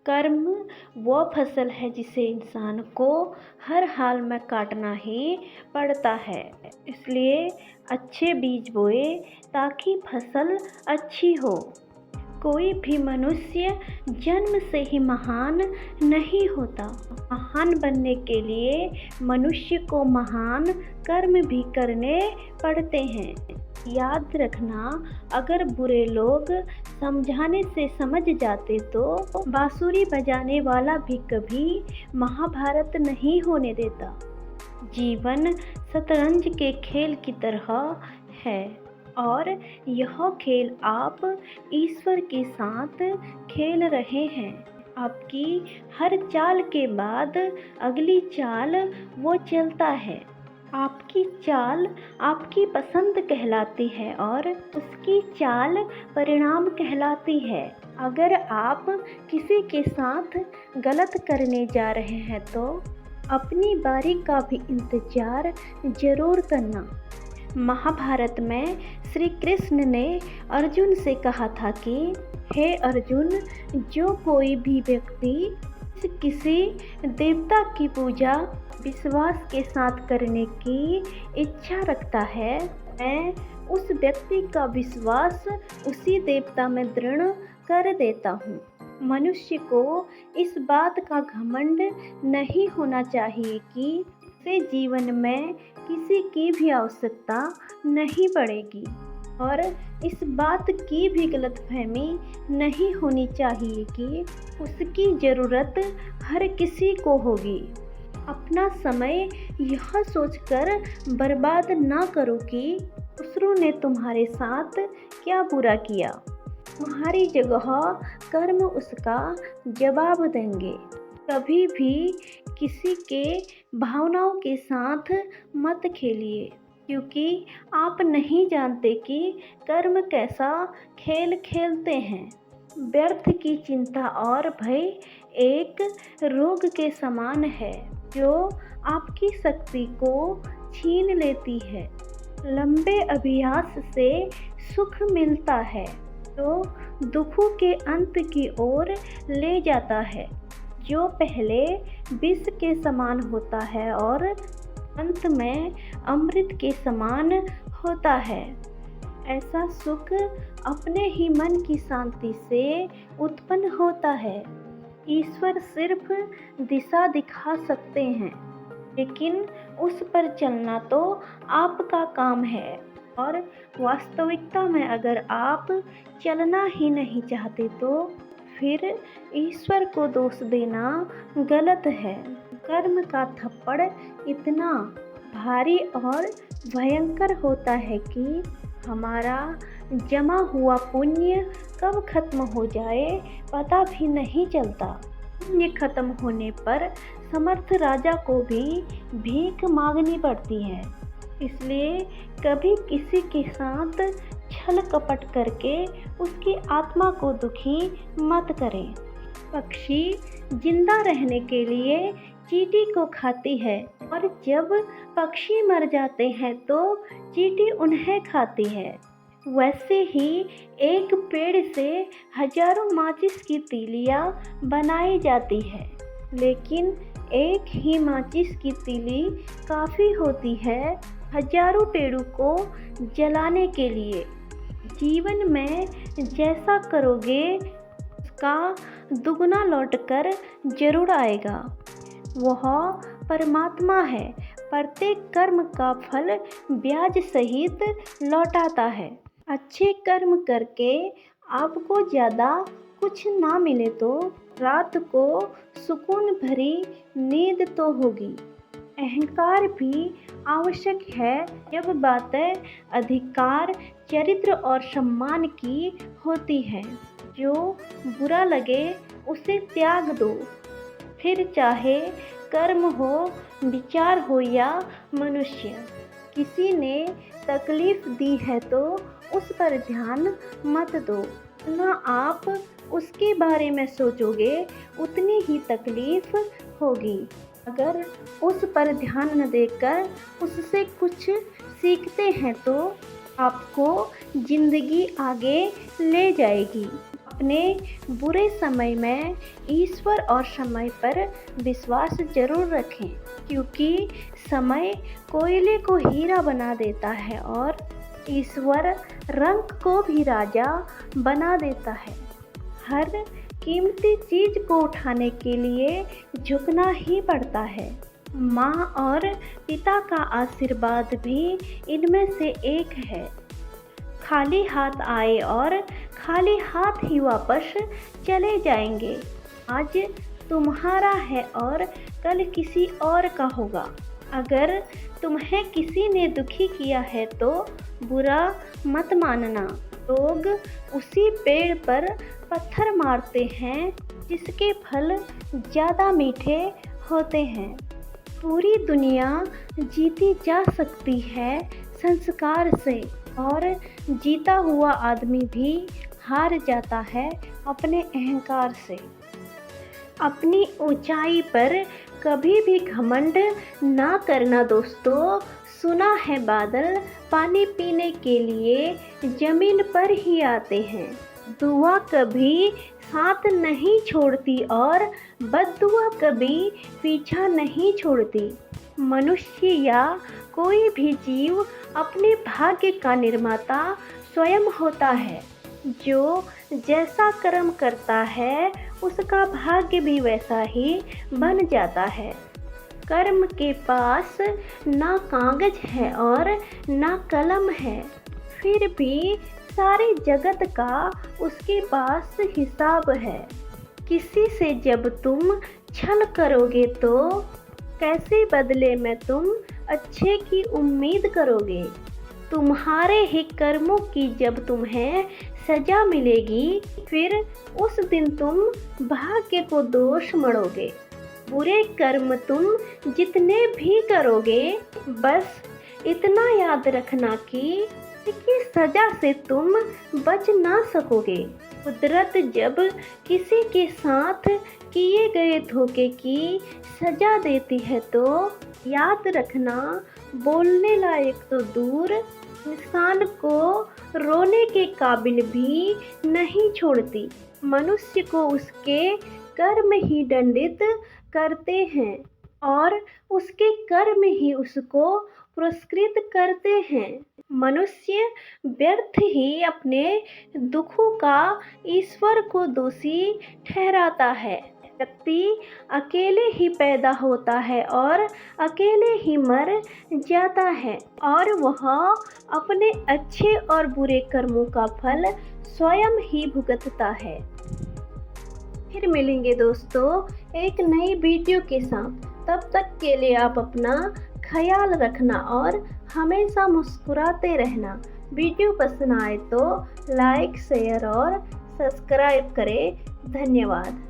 कर्म वो फसल है जिसे इंसान को हर हाल में काटना ही पड़ता है। इसलिए अच्छे बीज बोए ताकि फसल अच्छी हो। कोई भी मनुष्य जन्म से ही महान नहीं होता। महान बनने के लिए मनुष्य को महान कर्म भी करने पड़ते हैं। याद रखना, अगर बुरे लोग समझाने से समझ जाते तो बांसुरी बजाने वाला भी कभी महाभारत नहीं होने देता। जीवन शतरंज के खेल की तरह है और यह खेल आप ईश्वर के साथ खेल रहे हैं। आपकी हर चाल के बाद अगली चाल वो चलता है। आपकी चाल आपकी पसंद कहलाती है और उसकी चाल परिणाम कहलाती है। अगर आप किसी के साथ गलत करने जा रहे हैं तो अपनी बारी का भी इंतजार जरूर करना। महाभारत में श्री कृष्ण ने अर्जुन से कहा था कि हे अर्जुन, जो कोई भी व्यक्ति किसी देवता की पूजा विश्वास के साथ करने की इच्छा रखता है, मैं उस व्यक्ति का विश्वास उसी देवता में दृढ़ कर देता हूँ। मनुष्य को इस बात का घमंड नहीं होना चाहिए कि उसे जीवन में किसी की भी आवश्यकता नहीं पड़ेगी और इस बात की भी गलतफहमी नहीं होनी चाहिए कि उसकी ज़रूरत हर किसी को होगी। अपना समय यह सोचकर बर्बाद ना करो कि दूसरों ने तुम्हारे साथ क्या बुरा किया। तुम्हारी जगह कर्म उसका जवाब देंगे। कभी भी किसी के भावनाओं के साथ मत खेलिए, क्योंकि आप नहीं जानते कि कर्म कैसा खेल खेलते हैं। व्यर्थ की चिंता और भय एक रोग के समान है जो आपकी शक्ति को छीन लेती है। लंबे अभ्यास से सुख मिलता है तो दुखों के अंत की ओर ले जाता है, जो पहले विष के समान होता है और अंत में अमृत के समान होता है। ऐसा सुख अपने ही मन की शांति से उत्पन्न होता है। ईश्वर सिर्फ दिशा दिखा सकते हैं, लेकिन उस पर चलना तो आपका काम है। और वास्तविकता में अगर आप चलना ही नहीं चाहते तो फिर ईश्वर को दोष देना गलत है। कर्म का थप्पड़ इतना भारी और भयंकर होता है कि हमारा जमा हुआ पुण्य कब खत्म हो जाए पता भी नहीं चलता। पुण्य खत्म होने पर समर्थ राजा को भी भीख मांगनी पड़ती है। इसलिए कभी किसी के साथ छल कपट करके उसकी आत्मा को दुखी मत करें। पक्षी जिंदा रहने के लिए चींटी को खाती है और जब पक्षी मर जाते हैं तो चींटी उन्हें खाती है। वैसे ही एक पेड़ से हजारों माचिस की तीलियां बनाई जाती है, लेकिन एक ही माचिस की तीली काफ़ी होती है हजारों पेड़ों को जलाने के लिए। जीवन में जैसा करोगे उसका दुगना लौटकर जरूर आएगा। वह परमात्मा है, प्रत्येक कर्म का फल ब्याज सहित लौटाता है। अच्छे कर्म करके आपको ज़्यादा कुछ ना मिले तो रात को सुकून भरी नींद तो होगी। अहंकार भी आवश्यक है जब बातें अधिकार, चरित्र और सम्मान की होती है। जो बुरा लगे उसे त्याग दो, फिर चाहे कर्म हो, विचार हो या मनुष्य। किसी ने तकलीफ दी है तो उस पर ध्यान मत दो। ना आप उसके बारे में सोचोगे उतनी ही तकलीफ होगी। अगर उस पर ध्यान न देकर उससे कुछ सीखते हैं तो आपको ज़िंदगी आगे ले जाएगी। अपने बुरे समय में ईश्वर और समय पर विश्वास जरूर रखें, क्योंकि समय कोयले को हीरा बना देता है और ईश्वर रंग को भी राजा बना देता है। हर कीमती चीज को उठाने के लिए झुकना ही पड़ता है। माँ और पिता का आशीर्वाद भी इनमें से एक है। खाली हाथ आए और खाली हाथ ही वापस चले जाएंगे। आज तुम्हारा है और कल किसी और का होगा। अगर तुम्हें किसी ने दुखी किया है तो बुरा मत मानना। लोग उसी पेड़ पर पत्थर मारते हैं जिसके फल ज़्यादा मीठे होते हैं। पूरी दुनिया जीती जा सकती है संस्कार से, और जीता हुआ आदमी भी हार जाता है अपने अहंकार से। अपनी ऊंचाई पर कभी भी घमंड ना करना दोस्तों। सुना है बादल पानी पीने के लिए जमीन पर ही आते हैं। दुआ कभी साथ नहीं छोड़ती और बद्दुआ कभी पीछा नहीं छोड़ती। मनुष्य या कोई भी जीव अपने भाग्य का निर्माता स्वयं होता है। जो जैसा कर्म करता है उसका भाग्य भी वैसा ही बन जाता है। कर्म के पास ना कागज है और ना कलम है, फिर भी सारे जगत का उसके पास हिसाब है। किसी से जब तुम छल करोगे तो कैसे बदले में तुम अच्छे की उम्मीद करोगे। तुम्हारे ही कर्मों की जब तुम्हें सजा मिलेगी, फिर उस दिन तुम भाग्य को दोष मढ़ोगे। बुरे कर्म तुम जितने भी करोगे, बस इतना याद रखना कि सजा से तुम बच ना सकोगे। कुदरत जब किसी के साथ किए गए धोखे की सजा देती है तो याद रखना, बोलने लायक तो दूर, इंसान को रोने के काबिल भी नहीं छोड़ती। मनुष्य को उसके कर्म ही दंडित करते हैं और उसके कर्म ही उसको पुरस्कृत करते हैं। मनुष्य व्यर्थ ही अपने दुखों का ईश्वर को दोषी ठहराता है। व्यक्ति अकेले ही पैदा होता है और अकेले ही मर जाता है, और वह अपने अच्छे और बुरे कर्मों का फल स्वयं ही भुगतता है। फिर मिलेंगे दोस्तों एक नई वीडियो के साथ। तब तक के लिए आप अपना ख्याल रखना और हमेशा मुस्कुराते रहना। वीडियो पसंद आए तो लाइक, शेयर और सब्सक्राइब करें। धन्यवाद।